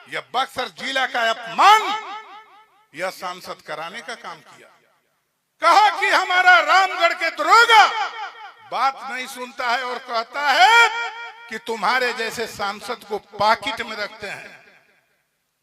यह बक्सर जिला का अपमान यह सांसद कराने का काम किया। कहा कि हमारा रामगढ़ के दरोगा बात नहीं सुनता है और कहता है कि तुम्हारे जैसे सांसद को पाकिट में रखते हैं।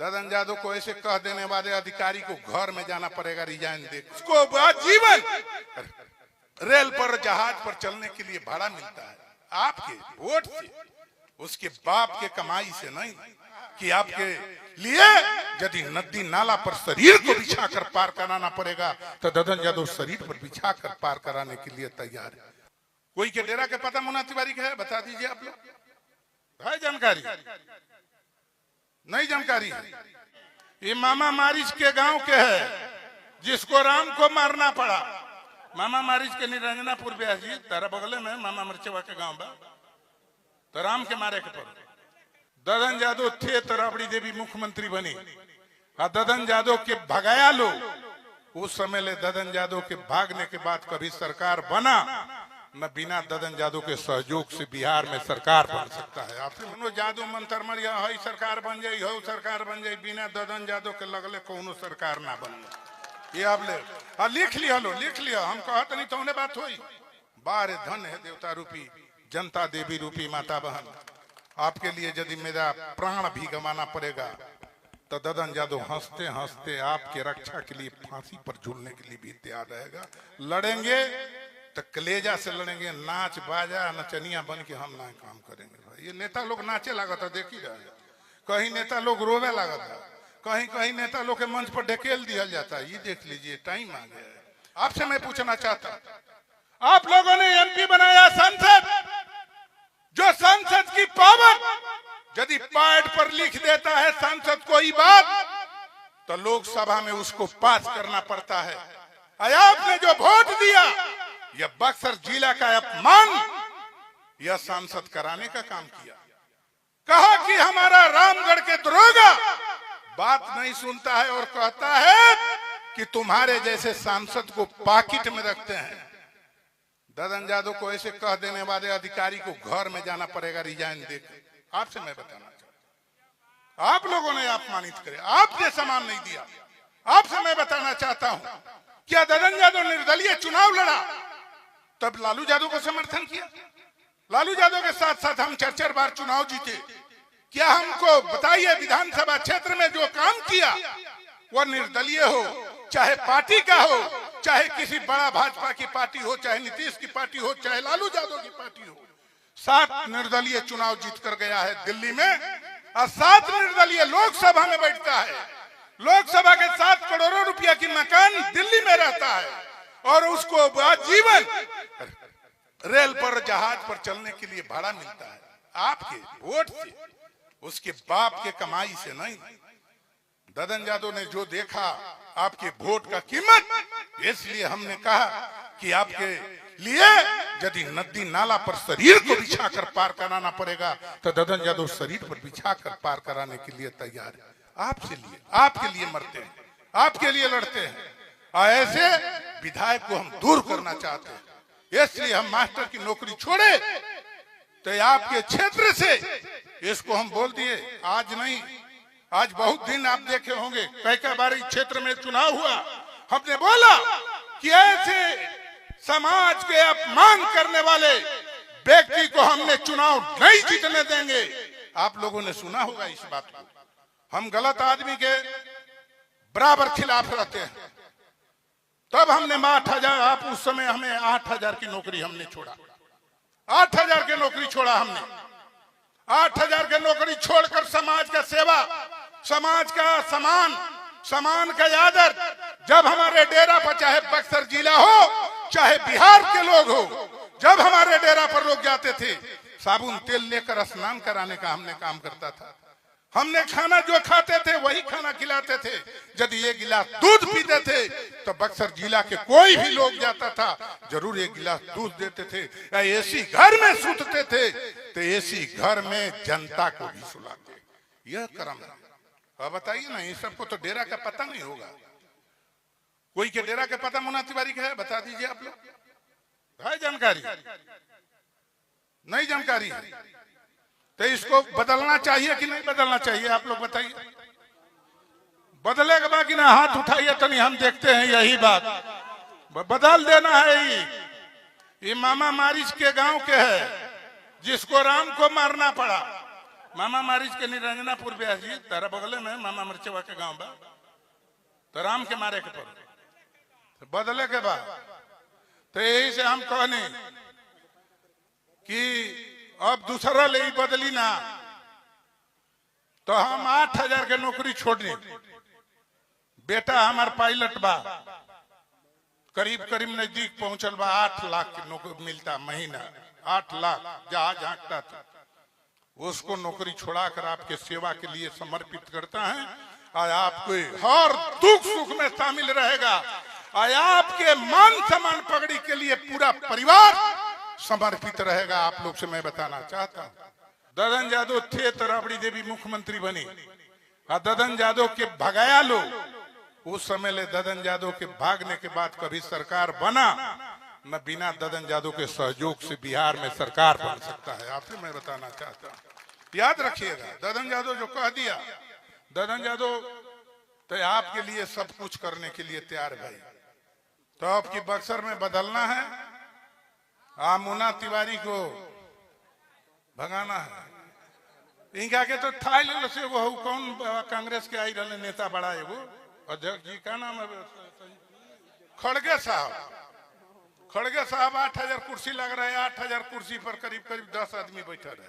ददन यादव को ऐसे कह देने वाले अधिकारी को घर में जाना पड़ेगा, रिजाइन दे। उसको जीवन रेल पर जहाज पर चलने के लिए भाड़ा मिलता है आपके वोट से, उसके बाप के कमाई से नहीं। कि आपके लिए यदि नदी नाला पर शरीर को बिछा कर पार कराना पड़ेगा तो ददन यादव शरीर पर बिछा कर पार कराने के लिए तैयार है। कोई के डेरा के पता मुन्ना तिवारी का है? बता दीजिए आप लोग। है जानकारी? नहीं जानकारी है। ये मामा मारिच के गांव के है जिसको राम को मारना पड़ा। मामा मारिच के निरंजनापुर ब्यास जी तारा बगले में मामा मरचवा के गांव बा, तो राम के मारे के पड़। ददन यादव थे तो राबड़ी देवी मुख्यमंत्री बनी और ददन यादव के भगाया लोग। उस समय ले ददन यादव के भागने के बाद कभी सरकार बना न, बिना ददन यादव के सहयोग से बिहार में सरकार बन सकता है। आपसे मनो यादव मंत्र मरिया हई सरकार बन जाई, हो सरकार बन जाई, बिना ददन यादव के लगले कोनो सरकार ना बन। ये आप ले लिख लिया लो, लिख लिया। हम कहत नहीं तो बात हुई। बारे धन है देवता रूपी जनता देवी रूपी माता बहन, आपके लिए यदि मेरा प्राण भी गंवाना पड़ेगा तो ददन यादव हंसते हंसते आपके रक्षा के लिए फांसी पर झूलने के लिए भी तैयार रहेगा। लड़ेंगे तो कलेजा से लड़ेंगे, नाच बाजा नचनिया बन के हम ना काम करेंगे। भाई ये नेता लोग नाचे लागत है, देख ही रहे। कहीं नेता लोग रोवे लागत है, कहीं कहीं नेता लोग के मंच पर ढकेल दिया जाता है। ये देख लीजिए, टाइम आ गया है। आपसे मैं पूछना चाहता हूं, आप लोगों ने एमपी बनाया सांसद, जो सांसद की पावर यदि पैड पर लिख देता है सांसद कोई बात तो लोकसभा में उसको पास करना पड़ता है। आपने जो वोट दिया यह बक्सर जिला का अपमान यह सांसद कराने का काम किया। कहा कि हमारा रामगढ़ के दरोगा बात नहीं सुनता है और कहता है कि तुम्हारे जैसे सांसद को पाकिट में रखते हैं। ददन यादव को ऐसे कह देने वाले अधिकारी को घर में जाना पड़ेगा, रिजाइन दे। आपसे मैं बताना चाहता हूं, आप लोगों ने अपमानित करे, आपने सम्मान नहीं दिया। आपसे मैं बताना चाहता हूं, क्या ददन यादव निर्दलीय चुनाव लड़ा तब लालू यादव को समर्थन किया? लालू यादव के साथ साथ हम 4-4 बार चुनाव जीते। क्या हमको बताइए, विधानसभा क्षेत्र में जो काम किया वह निर्दलीय हो, चाहे पार्टी का हो, चाहे किसी बड़ा भाजपा की पार्टी हो, चाहे नीतीश की पार्टी हो, चाहे लालू यादव की पार्टी हो, 7 निर्दलीय चुनाव जीत कर गया है दिल्ली में और 7 निर्दलीय लोकसभा में बैठता है। लोकसभा के 7 करोड़ रुपया की मकान दिल्ली में रहता है और उसको जीवन रेल पर जहाज पर चलने के लिए भाड़ा मिलता है आपके वोट से, उसके बाप के कमाई से नहीं। ददन यादव ने जो देखा आपके वोट का कीमत, इसलिए हमने कहा कि आपके लिए यदि नदी नाला पर शरीर को बिछा कर पार कराना पड़ेगा तो ददन यादव शरीर पर बिछा कर पार कराने के लिए तैयार है। आपके लिए मरते हैं, आपके लिए लड़ते हैं। ऐसे विधायक को हम दूर करना चाहते हैं, इसलिए हम मास्टर की नौकरी छोड़े तो आपके क्षेत्र से इसको हम बोल दिए। आज नहीं, आज बहुत दिन आप देखे होंगे, कई बार इस क्षेत्र में चुनाव हुआ, हमने बोला कि ऐसे समाज के अपमान करने वाले व्यक्ति को हमने चुनाव नहीं जीतने देंगे। आप लोगों ने सुना होगा इस बात को। हम गलत आदमी के बराबर खिलाफ रहते हैं। तब हमने 8,000, आप उस समय हमें 8,000 की नौकरी हमने छोड़ा, 8,000 की नौकरी छोड़ा हमने। 8,000 की नौकरी छोड़कर समाज का सेवा, समाज का समान का आदर, जब हमारे डेरा पर चाहे बक्सर जिला हो चाहे बिहार के लोग हो, जब हमारे डेरा पर लोग जाते थे साबुन तेल लेकर स्नान कराने का हमने काम करता था। हमने खाना जो खाते थे वही खाना खिलाते थे। यदि एक गिलास दूध पीते थे तो बक्सर जिला के कोई भी लोग जाता था जरूर एक गिलास दूध देते थे। या एसी घर में सूतते थे तो एसी घर में जनता को भी सुलाते। यह कर्म है। अब बताइए ना, इन सबको तो डेरा का पता नहीं होगा। कोई के डेरा का पता मुन्ना तिवारी का है? बता दीजिए आप लोग। है जानकारी? नहीं जानकारी है। तो इसको बदलना चाहिए कि नहीं बदलना चाहिए, आप लोग बताइए। बदलेगा बाकी ना, हाथ उठाइए तो नहीं, हम देखते हैं यही बात बदल देना है। ये मामा मारिच के गांव के है जिसको राम को मारना पड़ा। मामा मारिच के निरंजनापुर ब्यास जी तारा बगले में मामा मरचवा के गांव बा, तो राम के मारे के पड़े तो बदले के बाद तो यही से हम कहने कि अब दूसरा ले बदली ना तो हम 8,000 के नौकरी छोड़नी। बेटा हमार पायलट बा, करीब करीब नजदीक पहुंचल बा, 8 लाख की नौकरी मिलता महीना, 8 लाख जहाज झांकता था। उसको नौकरी छोड़ाकर आपके सेवा के लिए समर्पित करता है और आपको हर दुख सुख में शामिल रहेगा और आपके मान सम्मान पगड़ी के लिए पूरा परिवार समर्पित रहेगा। आप लोग से मैं बताना चाहता हूँ, ददन यादव थे तो राबड़ी देवी मुख्यमंत्री बनी और ददन यादव के भगाया लोग। उस समय ले ददन यादव के भागने के बाद कभी सरकार बना न, बिना ददन यादव के सहयोग से बिहार में सरकार बन सकता है। आपसे मैं बताना चाहता हूँ, याद रखिएगा। ददन यादव जो कह दिया, ददन यादव तो आपके लिए सब कुछ करने के लिए तैयार भाई। तो आपकी बक्सर में बदलना है, मुन्ना तिवारी को भगाना है। इनका के तो था से वो कौन कांग्रेस के आई रहे नेता बड़ा है वो अध्यक्ष जी का नाम है खड़गे साहब। खड़गे साहब 8,000 कुर्सी लग रहा है, 8,000 कुर्सी पर करीब करीब 10 आदमी बैठा रहे।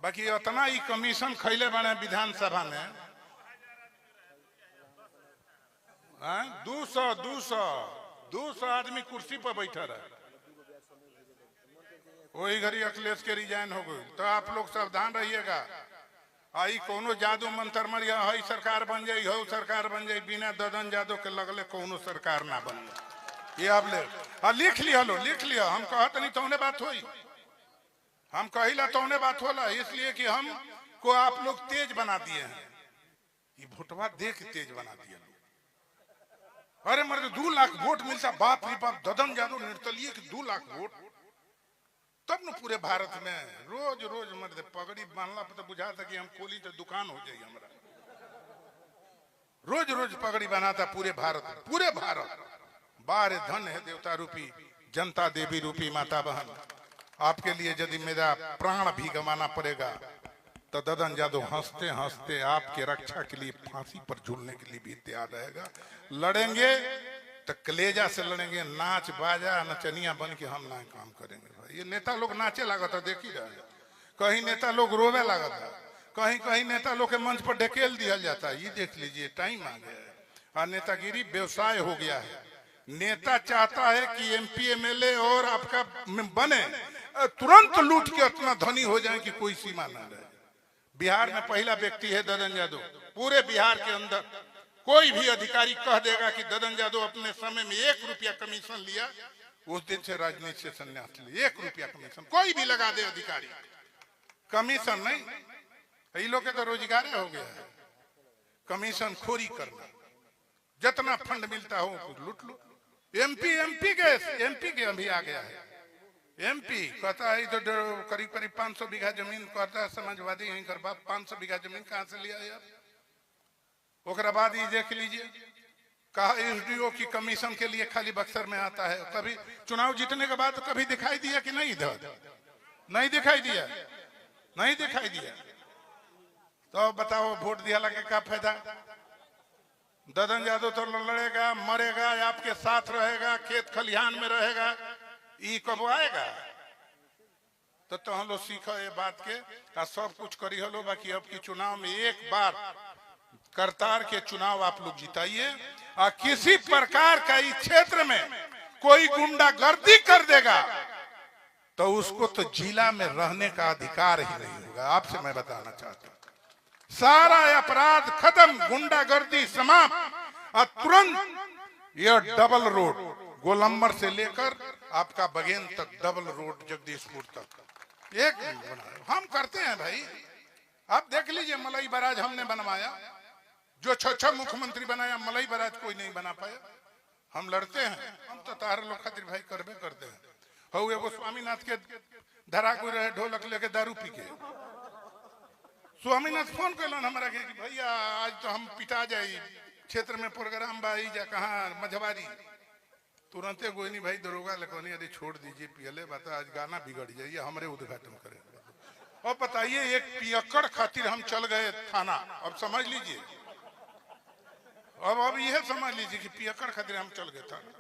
बाकी उतना ही कमीशन खैले बने विधानसभा में 200 आदमी कुर्सी पर बैठा रहे। वही घड़ी अखिलेश के रिजाइन हो गई। तो आप लोग सावधान रहिएगा, आई कोनो जादू मंत्र मरिया हई सरकार बन जाई, हो सरकार बन जाई, बिना ददन यादव के लगले कोनो सरकार ना बन। ये आप ले लिख लिया लो, लिख लिया। हम कहत नहीं तौने बात होई, हम कहिला तौने बात होला, इसलिए कि हम को आप लोग तेज बना दिए हैं। ये भोटवा दे के तेज बना दिए। अरे मर्द 2 लाख वोट मिलता, बाप रे बाप, ददन यादव निर्दलीय के 2 लाख वोट, तब न पूरे भारत में रोज रोज मर्द पगड़ी बांधला पर तो बुझा था कि हम खोली तो दुकान हो जाए। हमारा रोज रोज पगड़ी बनाता पूरे भारत, पूरे भारत। बारे धन है देवता रूपी जनता देवी रूपी माता बहन, आपके लिए यदि मेरा प्राण भी गंवाना पड़ेगा तो ददन यादव हंसते हंसते आपके रक्षा के लिए फांसी पर झूलने के लिए भी तैयार रहेगा। लड़ेंगे तो कलेजा से लड़ेंगे, नाच बाजा नचनिया बन के हम ना काम करेंगे। ये नेता लोग नाचे लागत है, देख ही रहे। कहीं नेता लोग रोवे लागत है, कहीं कहीं नेता लोग के मंच पर ढकेल दिया जाता है। ये देख लीजिए, टाइम आ गया है और नेतागिरी व्यवसाय हो गया है। नेता चाहता है कि MP MLA और आपका बने, तुरंत लूट के इतना धनी हो जाए कि कोई सीमा ना रहे। बिहार में पहला व्यक्ति है ददन यादव। पूरे बिहार के अंदर कोई भी अधिकारी कह देगा कि ददन यादव अपने समय में 1 रुपया कमीशन लिया, उस दिन से राजनीति से संन्यास लिया। 1 रुपया कमीशन कोई भी लगा दे अधिकारी, कमीशन नहीं। ये लोग के तो रोजगार हो गया है कमीशन खोरी करना, जितना फंड मिलता हो लूट लो। MP के अभी आ गया है। MP कहता है तो करीब करीब 500 बीघा जमीन कहता है समाजवादी यहीं कर बाप 500 बीघा जमीन कहां से लिया यार। ओकरा बाद ये देख लीजिए, कहा SDO की कमीशन के लिए खाली बक्सर में आता है। कभी चुनाव जीतने के बाद कभी दिखाई दिया कि नहीं? इधर नहीं दिखाई दिया, नहीं दिखाई दिया। तो बताओ वोट दिया लगे क्या फायदा? ददन यादव तो लड़ेगा, मरेगा, आपके साथ रहेगा, खेत खलिहान में रहेगा, ये कब आएगा? तो हम लोग सीखो ये बात के सब कुछ करी हलो। बाकी अब की चुनाव में एक बार करतार के चुनाव आप लोग जिताइए और किसी प्रकार का इस क्षेत्र में कोई गुंडागर्दी कर देगा तो उसको तो जिला में रहने का अधिकार ही नहीं होगा। आपसे मैं बताना चाहता हूँ, सारा अपराध खत्म, गुंडागर्दी समाप्त और तुरंत यह डबल रोड गोलंबर से लेकर आपका बगेन तक डबल रोड जगदीशपुर तक एक हम करते हैं भाई। आप देख लीजिए, मलई बराज हमने बनवाया, जो 6 मुख्यमंत्री बनाया, मलई बराज कोई नहीं बना पाया। हम लड़ते हैं, हम तो तार लोग खातिर भाई करबे करते हैं। हो एगो स्वामीनाथ के धरा कोई रहे ढोलक लेके दारू पी के। स्वामीनाथ फोन कैलन हमारा के कि भैया आज तो हम पिटा जाई, क्षेत्र में प्रोग्राम बा जा कहाँ मझवारी। तुरंते गोइनी भाई दरोगा लखनी अरे छोड़ दीजिए पियले बता आज गाना बिगड़ जाइए हमारे उद्घाटन करें। और बताइए एक पियक्कड़ खातिर हम चल गए थाना। अब समझ लीजिए, अब यह समझ लीजिए कि पियक्कड़ खातिर हम चल गए थाना।